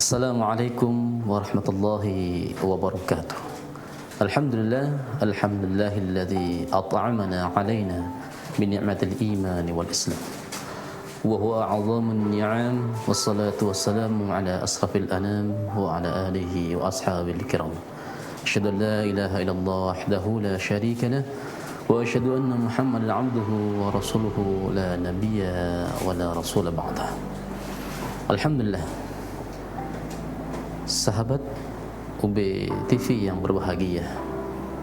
Assalamualaikum warahmatullahi wabarakatuh. Alhamdulillahilladzi at'amana 'alaina min ni'matil iman wal islam. Wa huwa 'azzamun ni'am wassalatu wassalamu ala asrafil anam wa ala alihi wa ashabil kiram. Asyhadu an la ilaha illallah wahdahu la syarika lah wa asyhadu anna Muhammadan 'abduhu wa rasuluhu la nabiyya wa la rasula ba'dah. Alhamdulillah. Sahabat UB TV yang berbahagia,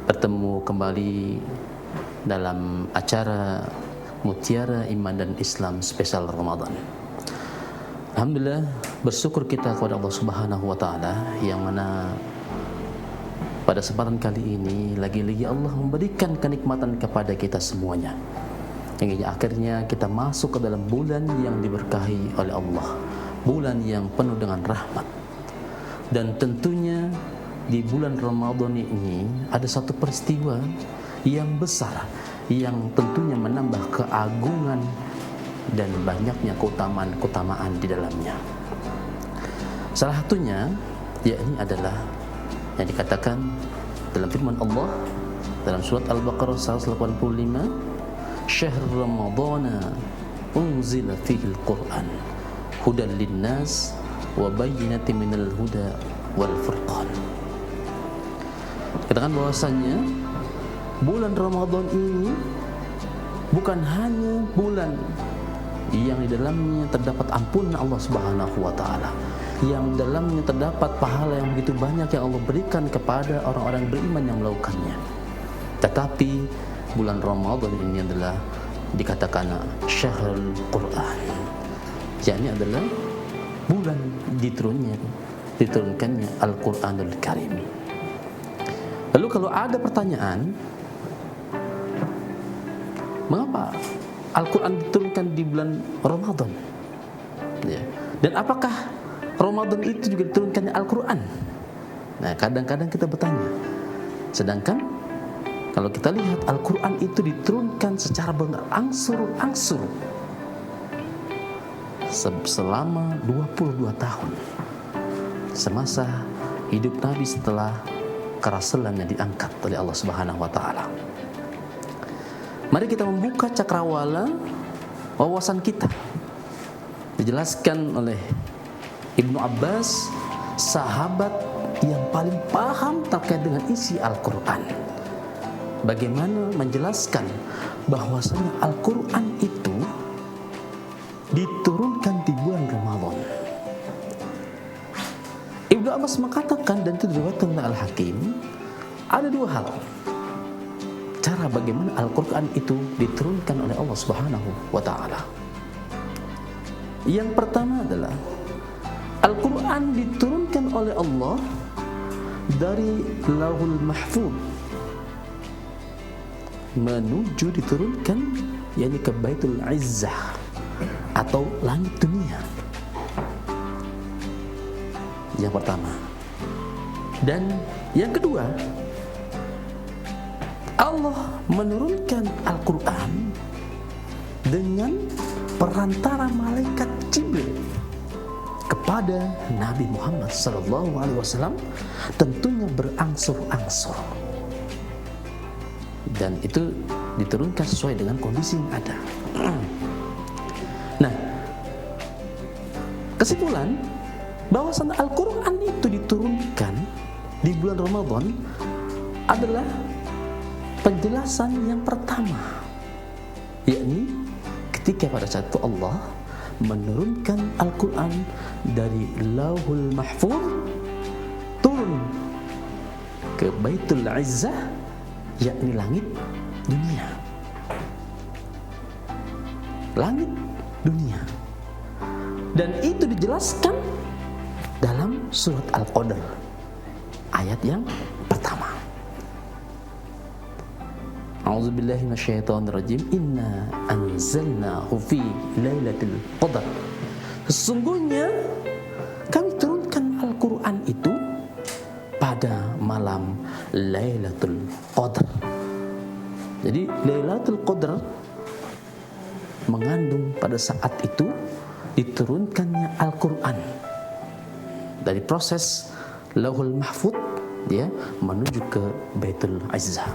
bertemu kembali dalam acara Mutiara Iman dan Islam spesial Ramadan. Alhamdulillah, bersyukur kita kepada Allah Subhanahu wa taala yang mana pada kesempatan kali ini lagi-lagi Allah memberikan kenikmatan kepada kita semuanya. Hingga akhirnya kita masuk ke dalam bulan yang diberkahi oleh Allah, bulan yang penuh dengan rahmat. Dan tentunya di bulan Ramadan ini ada satu peristiwa yang besar yang tentunya menambah keagungan dan banyaknya keutamaan di dalamnya. Salah satunya yakni adalah yang dikatakan dalam firman Allah dalam surat Al-Baqarah 185, Syahrul Ramadana unzila fihi al-Qur'an hudan linnas wa bayyinatin minal huda wal furqan. Katakan bahwasanya bulan Ramadan ini bukan hanya bulan yang di dalamnya terdapat ampunan Allah Subhanahu wa taala, yang dalamnya terdapat pahala yang begitu banyak yang Allah berikan kepada orang-orang beriman yang melakukannya. Tetapi bulan Ramadan ini adalah dikatakan Syahrul Quran, yakni adalah bulan diturunkannya Al-Quranul Karim. Lalu kalau ada pertanyaan, mengapa Al-Quran diturunkan di bulan Ramadan? Ya. Dan apakah Ramadan itu juga diturunkannya Al-Quran? Nah, kadang-kadang kita bertanya. Sedangkan kalau kita lihat Al-Quran itu diturunkan secara berangsur-angsur selama 22 tahun semasa hidup Nabi setelah kerasulannya diangkat oleh Allah Subhanahu wa taala. Mari kita membuka cakrawala wawasan kita. Dijelaskan oleh Ibnu Abbas, sahabat yang paling paham terkait dengan isi Al-Quran. Bagaimana menjelaskan bahwasanya Al-Quran itu diturunkan di bulan Ramadan. Ibnu Abbas mengatakan, dan itu diriwayatkan oleh Al-Hakim, ada dua hal cara bagaimana Al-Quran itu diturunkan oleh Allah Subhanahu wa ta'ala. Yang pertama adalah Al-Quran diturunkan oleh Allah dari Lauhul Mahfuz menuju diturunkan yakni ke Baitul Izzah atau langit dunia. Yang pertama. Dan yang kedua, Allah menurunkan Al-Quran dengan perantara malaikat Jibril kepada Nabi Muhammad SAW, tentunya berangsur-angsur. Dan itu diturunkan sesuai dengan kondisi yang ada. Nah, kesimpulan bahwasan Al-Quran itu diturunkan di bulan Ramadan adalah penjelasan yang pertama, yakni ketika pada saat itu Allah menurunkan Al-Quran dari Lauhul Mahfuz turun ke Baitul Izzah, yakni langit dunia. Langit dunia. Dan itu dijelaskan dalam surat Al-Qadr ayat yang pertama. A'udzubillahi minasyaitonirrajim. Inna anzalnahu fi lailatul qadar. Sesungguhnya kami turunkan Al-Quran itu pada malam Lailatul Qadar. Jadi Lailatul Qadar mengandung pada saat itu diturunkannya Al-Quran dari proses Lauhul Mahfuz ya menuju ke Baitul Izzah.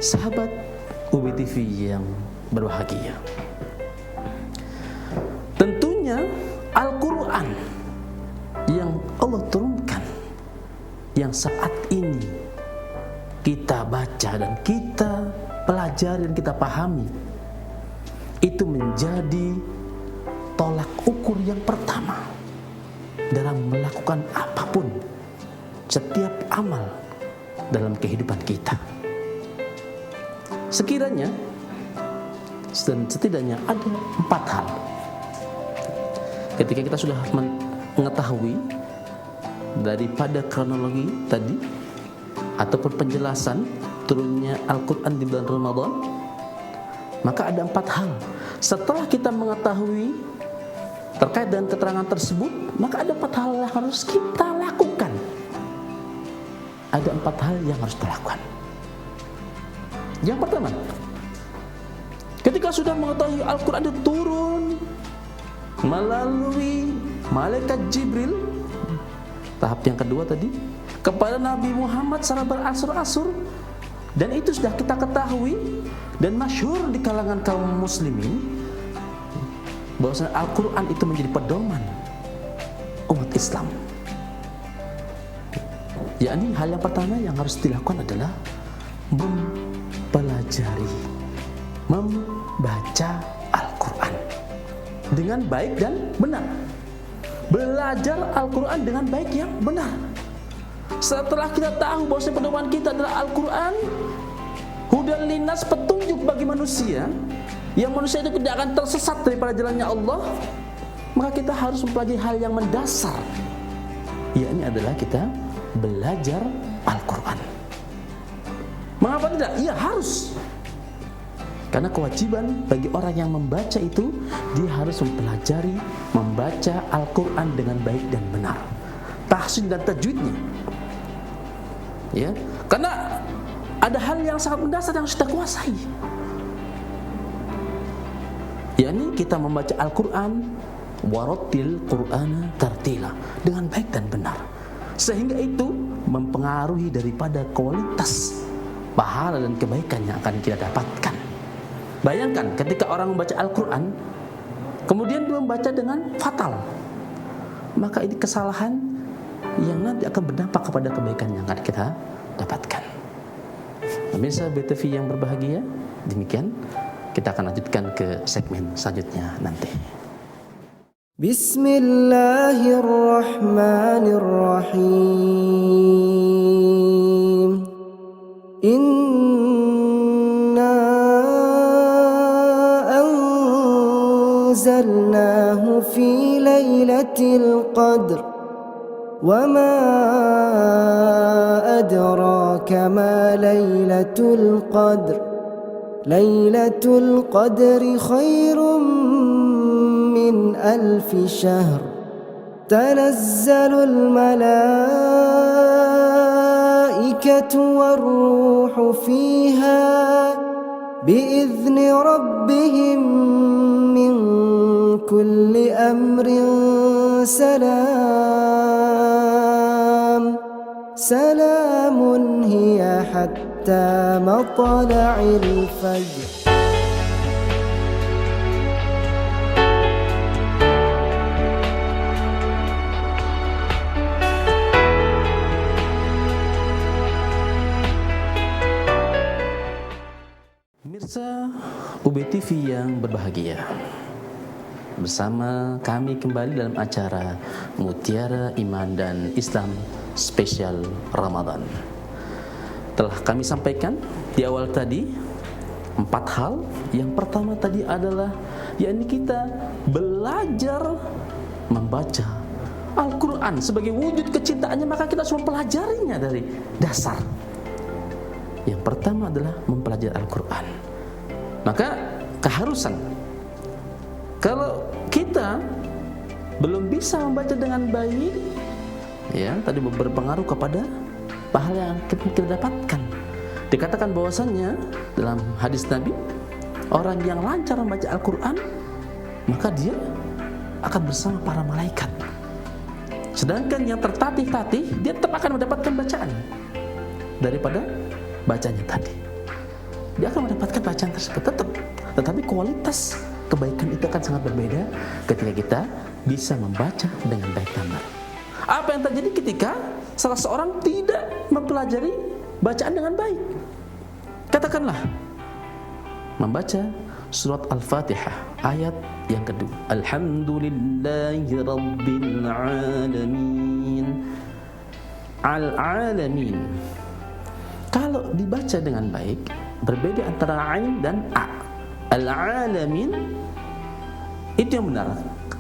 Sahabat UBTV yang berbahagia, tentunya Al-Quran yang Allah turunkan, yang saat ini kita baca dan kita pelajari dan kita pahami, itu menjadi tolak ukur yang pertama dalam melakukan apapun, setiap amal dalam kehidupan kita. Sekiranya dan setidaknya ada 4 hal ketika kita sudah mengetahui daripada kronologi tadi ataupun penjelasan turunnya Al-Quran di bulan Ramadan, maka ada 4 hal. Setelah kita mengetahui terkait dengan keterangan tersebut, maka ada 4 hal yang harus kita lakukan. Ada 4 hal yang harus kita lakukan. Yang pertama, ketika sudah mengetahui Al-Quran itu turun melalui malaikat Jibril, tahap yang kedua tadi kepada Nabi Muhammad secara beransur-ansur, dan itu sudah kita ketahui dan masyhur di kalangan kaum muslimin bahwasanya Al-Quran itu menjadi pedoman umat Islam. Yakni hal yang pertama yang harus dilakukan adalah mempelajari, membaca Al-Quran dengan baik dan benar. Belajar Al-Quran dengan baik yang benar. Setelah kita tahu bahwa pedoman kita adalah Al-Quran, hudan linnas, petunjuk bagi manusia, yang manusia itu tidak akan tersesat daripada jalannya Allah, maka kita harus mempelajari hal yang mendasar, yakni adalah kita belajar Al-Quran. Mengapa tidak? Iya, harus. Karena kewajiban bagi orang yang membaca itu, dia harus mempelajari, membaca Al-Quran dengan baik dan benar, tahsin dan tajwidnya. Ya, karena ada hal yang sangat mendasar yang harus kita kuasai, yakni kita membaca Al-Quran, warattil Qur'ana tartila, dengan baik dan benar, sehingga itu mempengaruhi daripada kualitas pahala dan kebaikan yang akan kita dapatkan. Bayangkan ketika orang membaca Al-Quran kemudian dia membaca dengan fatal, maka ini kesalahan yang nanti akan berdampak kepada kebaikan yang akan kita dapatkan. Pemirsa BTV yang berbahagia, demikian kita akan lanjutkan ke segmen selanjutnya nanti. Bismillahirrahmanirrahim. Inna anzalnahu fi lailatul qadr wa ma adraka ma lailatul qadr. Lailatul qadri khairum min alfi syahr. Tanazzalul malaikatu warruhu fiha biizni rabbihim min kulli amrin salam. Salamun hiya hatta matla'il fajr. Pemirsa UBTV yang berbahagia, bersama kami kembali dalam acara Mutiara Iman dan Islam spesial Ramadan. Telah kami sampaikan di awal tadi 4 hal. Yang pertama tadi adalah yakni kita belajar membaca Al-Quran sebagai wujud kecintaannya, maka kita harus mempelajarinya dari dasar. Yang pertama adalah mempelajari Al-Quran. Maka keharusan, kalau kita belum bisa membaca dengan baik, ya tadi berpengaruh kepada pahala yang kita dapatkan. Dikatakan bahwasannya dalam hadis Nabi, orang yang lancar membaca Al-Quran, maka dia akan bersama para malaikat. Sedangkan yang tertatih-tatih, dia tetap akan mendapatkan bacaan daripada bacanya tadi. Dia akan mendapatkan bacaan tersebut tetap, tetapi kualitas kebaikan itu akan sangat berbeda ketika kita bisa membaca dengan baik dan benar. Apa yang terjadi ketika salah seorang tidak mempelajari bacaan dengan baik? Katakanlah membaca surat Al-Fatihah ayat yang kedua, Alhamdulillahirabbil alamin. Al-alamin. Kalau dibaca dengan baik, berbeda antara ain dan a. Al-alamin itu yang benar.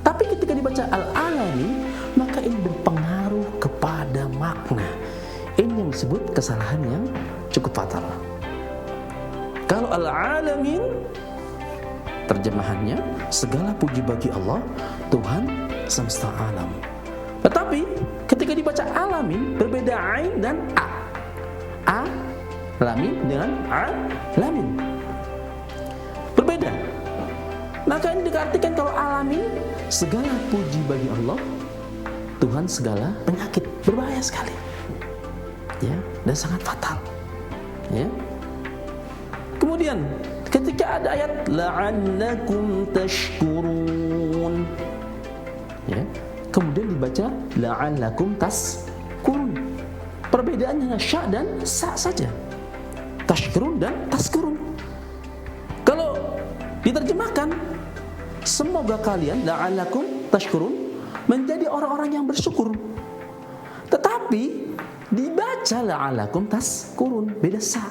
Tapi ketika dibaca al-alamin, maka ini berpengaruh kepada makna. Ini yang disebut kesalahan yang cukup fatal. Kalau al-alamin, terjemahannya segala puji bagi Allah, Tuhan semesta alam. Tetapi ketika dibaca alamin, berbeda ain dan a. Alamin dengan alamin berbeda. Maka ini diartikan kalau alamin, segala puji bagi Allah, Tuhan segala penyakit. Berbahaya sekali, ya, dan sangat fatal, ya. Kemudian ketika ada ayat la'allakum tashkurun, ya, kemudian dibaca la'allakum taskurun. Perbedaannya sya dan sa saja, tashkurun dan taskurun. Kalau diterjemahkan, semoga kalian la'allakum tashkurun menjadi orang-orang yang bersyukur. Tetapi dibaca la'allakum taskurun, beda sa.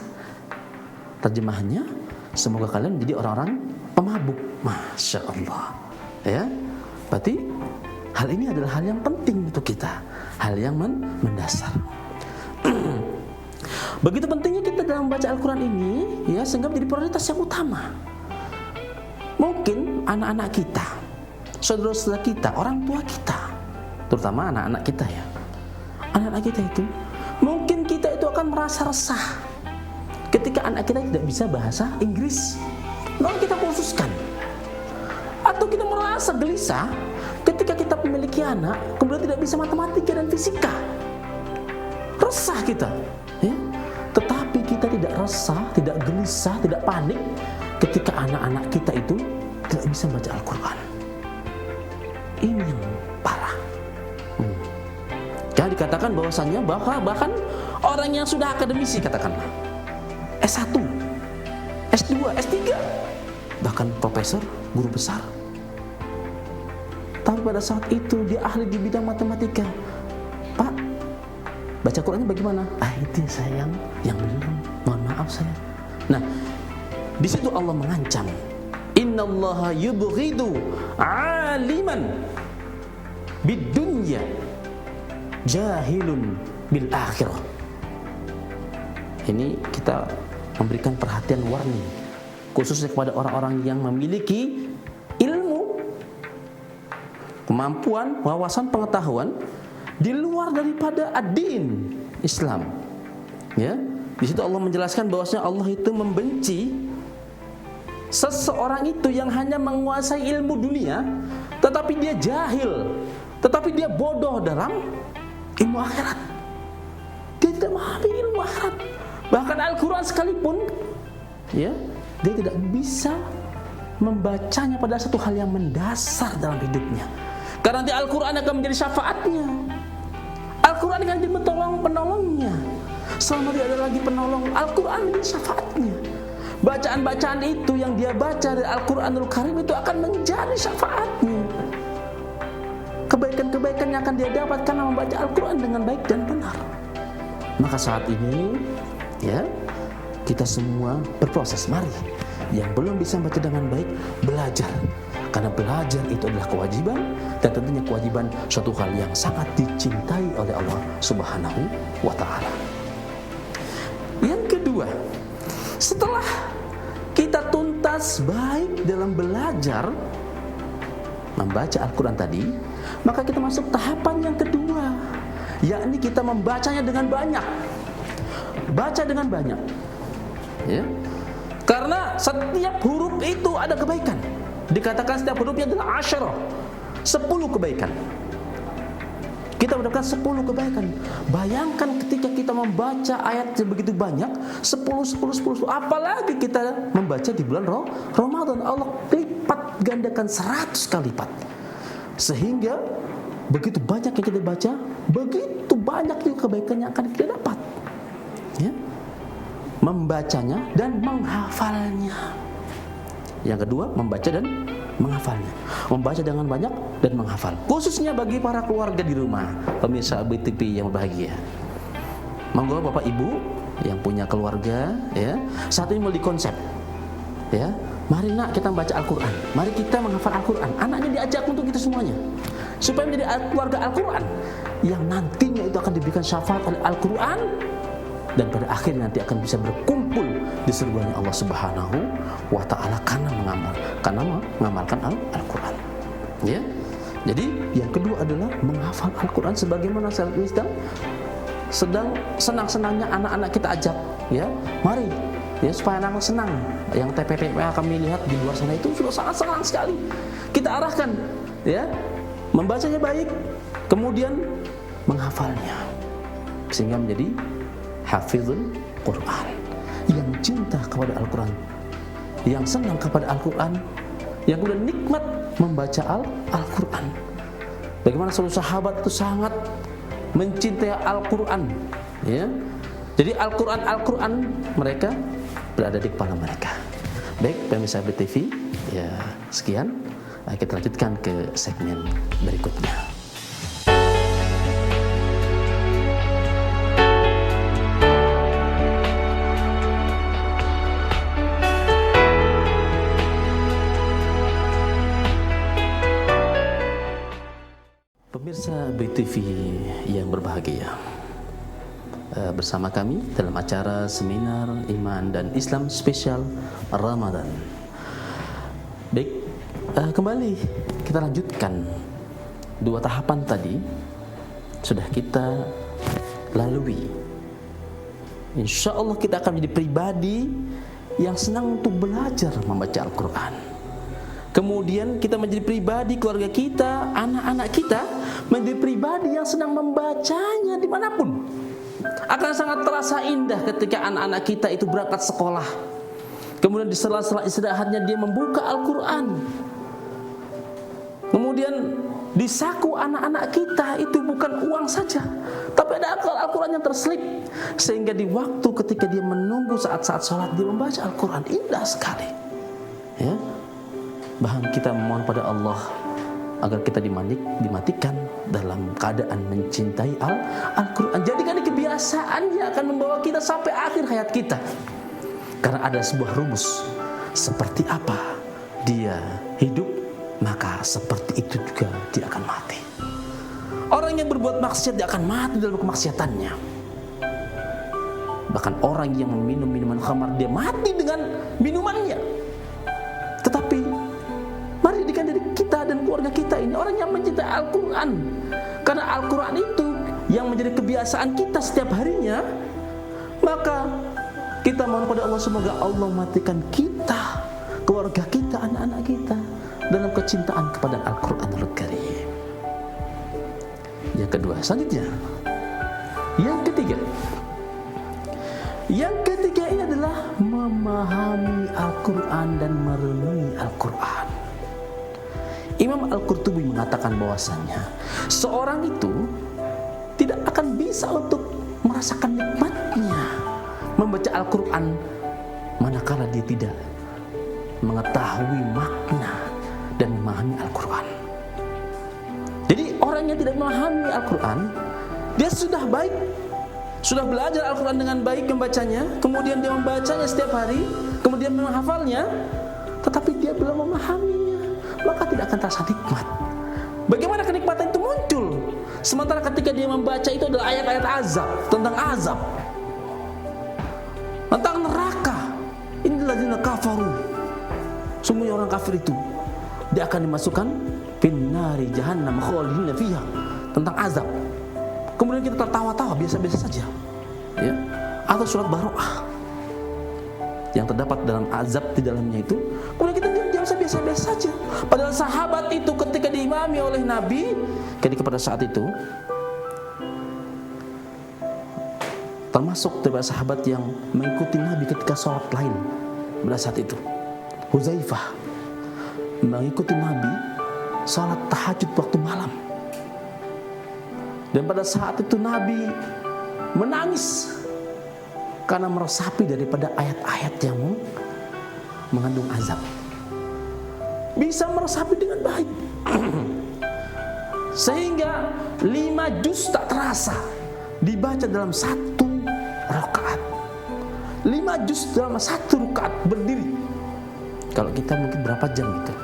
Terjemahannya, semoga kalian menjadi orang-orang pemabuk. Masya Allah, ya. Berarti hal ini adalah hal yang penting untuk kita, hal yang mendasar. Begitu pentingnya kita dalam membaca Al-Quran ini, ya, sehingga menjadi prioritas yang utama. Mungkin anak-anak kita, saudara-saudara kita, orang tua kita, terutama anak-anak kita, ya, anak-anak kita itu, mungkin kita itu akan merasa resah ketika anak kita tidak bisa bahasa Inggris, maka kita khususkan. Atau kita merasa gelisah ketika kita memiliki anak kemudian tidak bisa matematika dan fisika. Resah kita, ya. Tetapi kita tidak resah, tidak gelisah, tidak panik ketika anak-anak kita itu tidak bisa baca Al-Quran. Ini yang parah. Jangan dikatakan bahwasannya bahkan orang yang sudah akademisi, katakanlah S1, S2, S3, bahkan profesor, guru besar, tapi pada saat itu dia ahli di bidang matematika. Pak, baca Qurannya bagaimana? Itu saya yang belum, mohon maaf saya. Nah, di situ Allah mengancam, innallaha yubghidu aliman bidunya jahilun bil akhirah. Ini kita memberikan perhatian warning khususnya kepada orang-orang yang memiliki ilmu, kemampuan, wawasan, pengetahuan di luar daripada ad-din Islam. Ya, di situ Allah menjelaskan bahwasanya Allah itu membenci seseorang itu yang hanya menguasai ilmu dunia, tetapi dia jahil, tetapi dia bodoh dalam ilmu akhirat. Dia tidak memahami ilmu akhirat. Bahkan Al-Quran sekalipun, ya, dia tidak bisa membacanya pada satu hal yang mendasar dalam hidupnya. Karena nanti Al-Quran akan menjadi syafaatnya. Al-Quran akan menjadi penolongnya. Selama dia ada lagi penolong, Al-Quran menjadi syafaatnya. Bacaan-bacaan itu yang dia baca dari Al-Quranul Karim itu akan menjadi syafaatnya. Kebaikan-kebaikan yang akan dia dapat karena membaca Al-Quran dengan baik dan benar. Maka saat ini, ya, kita semua berproses. Mari yang belum bisa baca dengan baik, belajar. Karena belajar itu adalah kewajiban, dan tentunya kewajiban suatu hal yang sangat dicintai oleh Allah Subhanahu wa ta'ala. Yang kedua, setelah kita tuntas baik dalam belajar membaca Al-Quran tadi, maka kita masuk tahapan yang kedua, yakni kita membacanya dengan banyak. Baca dengan banyak, ya. Karena setiap huruf itu ada kebaikan. Dikatakan setiap hurufnya adalah 10 kebaikan. kita mendapatkan 10 kebaikan. Bayangkan ketika kita membaca ayat yang begitu banyak, 10, apalagi kita membaca di bulan Ramadan, Allah lipat gandakan 100 kali lipat. Sehingga begitu banyak yang kita baca, begitu banyak juga kebaikan yang akan kita dapat. Ya. Membacanya dan menghafalnya. Yang kedua, membaca dan menghafalnya. Membaca dengan banyak dan menghafal. Khususnya bagi para keluarga di rumah, pemirsa BTV yang berbahagia. Monggo Bapak Ibu yang punya keluarga, ya, saat ini mulai dikonsep, ya. Mari nak kita membaca Al-Quran. Mari kita menghafal Al-Quran. Anaknya diajak untuk itu semuanya, supaya menjadi keluarga Al-Quran yang nantinya itu akan diberikan syafaat oleh Al-Quran, dan pada akhirnya nanti akan bisa berkumpul di surganya Allah Subhanahu wa Ta'ala karena mengamalkan Al-Quran. Ya. Jadi yang kedua adalah menghafal Al-Quran, sebagaimana saat ini sedang senang-senangnya anak-anak kita ajak, ya. Mari, ya, supaya anak senang. Yang TPP yang kami lihat di luar sana itu sudah sangat senang sekali. Kita arahkan, ya, membacanya baik, kemudian menghafalnya, sehingga menjadi hafizul Quran, yang cinta kepada Al-Quran, yang senang kepada Al-Quran, yang kemudian nikmat membaca Al-Quran. Bagaimana seluruh sahabat itu sangat mencintai Al-Quran, ya. Jadi Al-Quran mereka berada di kepala mereka. Baik, pemirsa BTV, ya sekian. Kita lanjutkan ke segmen berikutnya. Pemirsa BTV yang berbahagia, bersama kami dalam acara seminar Iman dan Islam spesial Ramadan. Baik, kembali kita lanjutkan. 2 tahapan tadi sudah kita lalui. Insya Allah kita akan menjadi pribadi yang senang untuk belajar membaca Al-Quran. Kemudian kita menjadi pribadi, keluarga kita, anak-anak kita menjadi pribadi yang senang membacanya dimanapun. Akan sangat terasa indah ketika anak-anak kita itu berangkat sekolah, kemudian di sela-sela istirahatnya dia membuka Al-Quran. Kemudian di saku anak-anak kita itu bukan uang saja, tapi ada Al-Quran yang terselip, sehingga di waktu ketika dia menunggu saat-saat sholat dia membaca Al-Quran. Indah sekali, ya. Bahkan kita memohon pada Allah agar kita dimatikan dalam keadaan mencintai Al-Quran. Jadikan kebiasaan yang akan membawa kita sampai akhir hayat kita. Karena ada sebuah rumus, seperti apa dia hidup, maka seperti itu juga dia akan mati. Orang yang berbuat maksiat dia akan mati dalam kemaksiatannya. Bahkan orang yang meminum minuman khamar dia mati dengan minumannya. Tetapi mari didikan diri kita dan keluarga kita ini orang yang mencintai Al-Quran, karena Al-Quran itu yang menjadi kebiasaan kita setiap harinya. Maka kita mohon pada Allah, semoga Allah matikan kita, keluarga kita, anak-anak kita dalam kecintaan kepada Al-Quranul Karim. Yang kedua, selanjutnya yang ketiga ini adalah memahami Al-Quran dan merenungi Al-Quran. Imam Al-Qurtubi mengatakan bahwasannya seorang itu tidak akan bisa untuk merasakan nikmatnya membaca Al-Quran manakala dia tidak mengetahui makna dan memahami Al-Quran. Jadi orang yang tidak memahami Al-Quran, dia sudah baik, sudah belajar Al-Quran dengan baik membacanya, kemudian dia membacanya setiap hari, kemudian menghafalnya, tetapi dia belum memahaminya, maka tidak akan terasa nikmat. Bagaimana kenikmatan itu muncul? Sementara ketika dia membaca itu adalah ayat-ayat azab, tentang azab, tentang neraka. Inilah ladzina kafaru. Semuanya orang kafir itu dia akan dimasukkan finnari jahannam khalidina fiha, tentang azab. Kemudian kita tertawa-tawa biasa-biasa saja, ya. Atau surat Baroah yang terdapat dalam azab di dalamnya itu, kemudian kita diam biasa-biasa saja. Padahal sahabat itu ketika diimami oleh Nabi, ketika pada saat itu termasuk daripada sahabat yang mengikuti Nabi ketika sholat lain pada saat itu. Huzaifah mengikuti Nabi sholat tahajud waktu malam, dan pada saat itu Nabi menangis karena meresapi daripada ayat-ayat yang mengandung azab. Bisa meresapi dengan baik sehingga 5 juz tak terasa dibaca dalam 1 rakaat. 5 juz dalam 1 rakaat berdiri. Kalau kita mungkin berapa jam itu?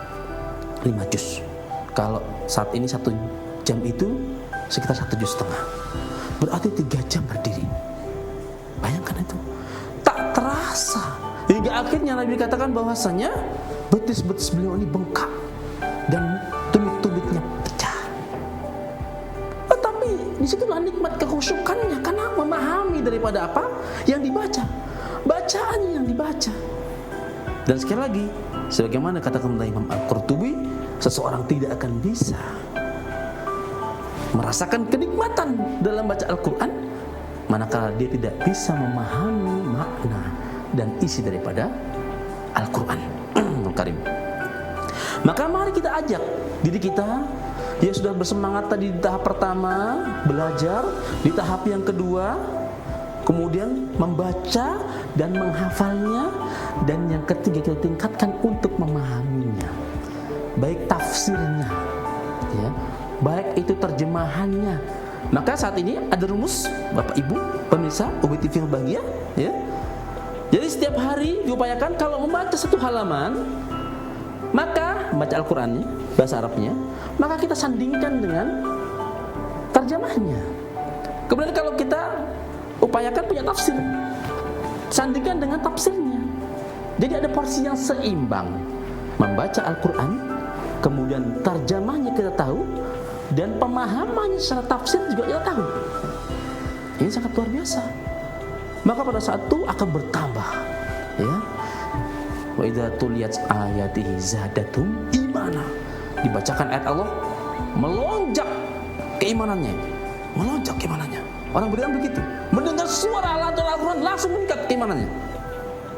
5 juz. Kalau saat ini 1 jam itu sekitar 1,5 juz. Berarti 3 jam berdiri. Bayangkan itu. Tak terasa. Hingga akhirnya Nabi katakan bahwasanya betis-betis beliau ini bengkak dan tumit-tumitnya pecah. Tetapi disitulah nikmat kekhusyukannya, karena memahami daripada apa yang dibaca, bacaannya yang dibaca. Dan sekali lagi, sebagaimana katakan Imam Al-Qurtubi, seseorang tidak akan bisa merasakan kenikmatan dalam baca Al-Quran manakala dia tidak bisa memahami makna dan isi daripada Al-Quran Karim. Maka mari kita ajak diri kita yang sudah bersemangat tadi di tahap pertama belajar, di tahap yang kedua kemudian membaca dan menghafalnya, dan yang ketiga kita tingkatkan untuk memahaminya, baik tafsirnya ya, baik itu terjemahannya. Maka saat ini ada rumus Bapak Ibu pemirsa UB TV yang bahagia ya. Jadi setiap hari diupayakan kalau membaca 1 halaman, maka membaca Al-Quran bahasa Arabnya, maka kita sandingkan dengan terjemahnya. Kemudian kalau kita upayakan punya tafsir, sandingkan dengan tafsirnya. Jadi ada porsi yang seimbang. Membaca Al-Quran, kemudian terjemahnya kita tahu, dan pemahamannya secara tafsir juga kita tahu. Ini sangat luar biasa. Maka pada saat itu akan bertambah ya. Wa idza tuliyat ayatihi zadatum imana. Dibacakan ayat Allah, melonjak keimanannya. Melonjak keimanannya. Orang beriman begitu. Mendengar suara Al-Quran langsung meningkat keimanannya.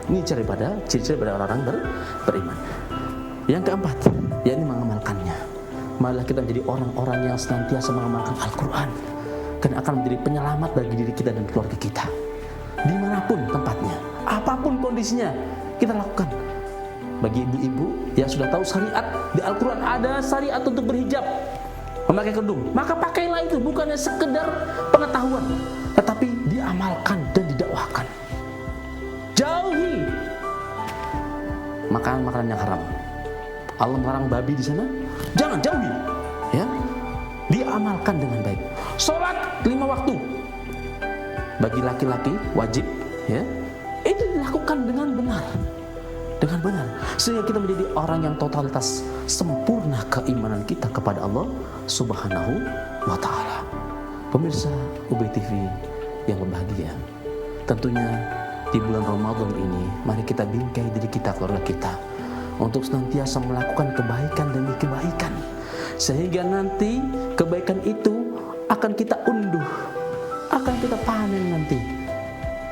Ini ciri-ciri pada orang-orang beriman. Yang keempat, yakni mengamalkannya. Marilah kita menjadi orang-orang yang senantiasa mengamalkan Al-Quran, karena akan menjadi penyelamat bagi diri kita dan keluarga kita. Dimanapun tempatnya, apapun kondisinya, kita lakukan. Bagi ibu-ibu yang sudah tahu syariat, di Al-Quran ada syariat untuk berhijab, memakai kerudung, maka pakailah itu, bukannya sekedar pengetahuan, tetapi diamalkan dan didakwahkan. Jauhi makanan-makanan yang haram. Allah melarang babi di sana, jangan jauhi, ya. Diamalkan dengan baik. Sholat 5 waktu bagi laki-laki wajib, ya. Itu dilakukan dengan benar, sehingga kita menjadi orang yang totalitas sempurna keimanan kita kepada Allah Subhanahu wa Ta'ala. Pemirsa UB TV yang berbahagia, tentunya di bulan Ramadan ini mari kita bingkai diri kita, keluarga kita, untuk senantiasa melakukan kebaikan demi kebaikan, sehingga nanti kebaikan itu akan kita unduh, akan kita panen nanti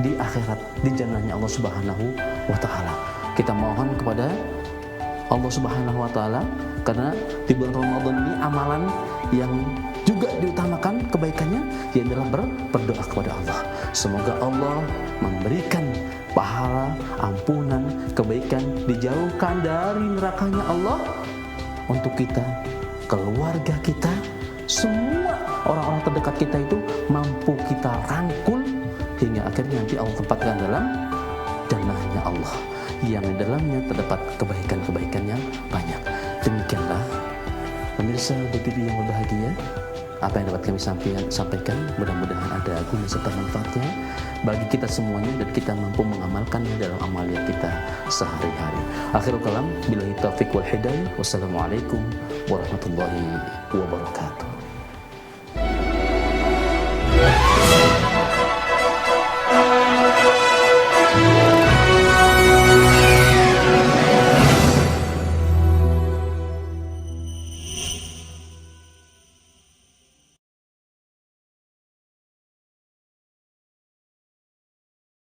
di akhirat, di jannahnya Allah Subhanahu wa Ta'ala. Kita mohon kepada Allah Subhanahu wa Ta'ala, karena di bulan Ramadan ini amalan yang juga diutamakan kebaikannya yang dalam berdoa kepada Allah. Semoga Allah memberikan pahala, ampunan, kebaikan, dijauhkan dari nerakanya Allah untuk kita, keluarga kita, semua orang-orang terdekat kita itu mampu kita rangkul hingga akhirnya nanti Allah tempatkan dalam jannahnya Allah yang di dalamnya terdapat kebaikan-kebaikan yang banyak. Demikianlah pemirsa BTV yang berbahagia, apa yang dapat kami sampaikan, mudah-mudahan ada guna serta manfaatnya bagi kita semuanya, dan kita mampu mengamalkannya dalam amalia kita sehari-hari. Akhirul kalam, billahi taufiq wal hidayah. Wassalamualaikum warahmatullahi wabarakatuh.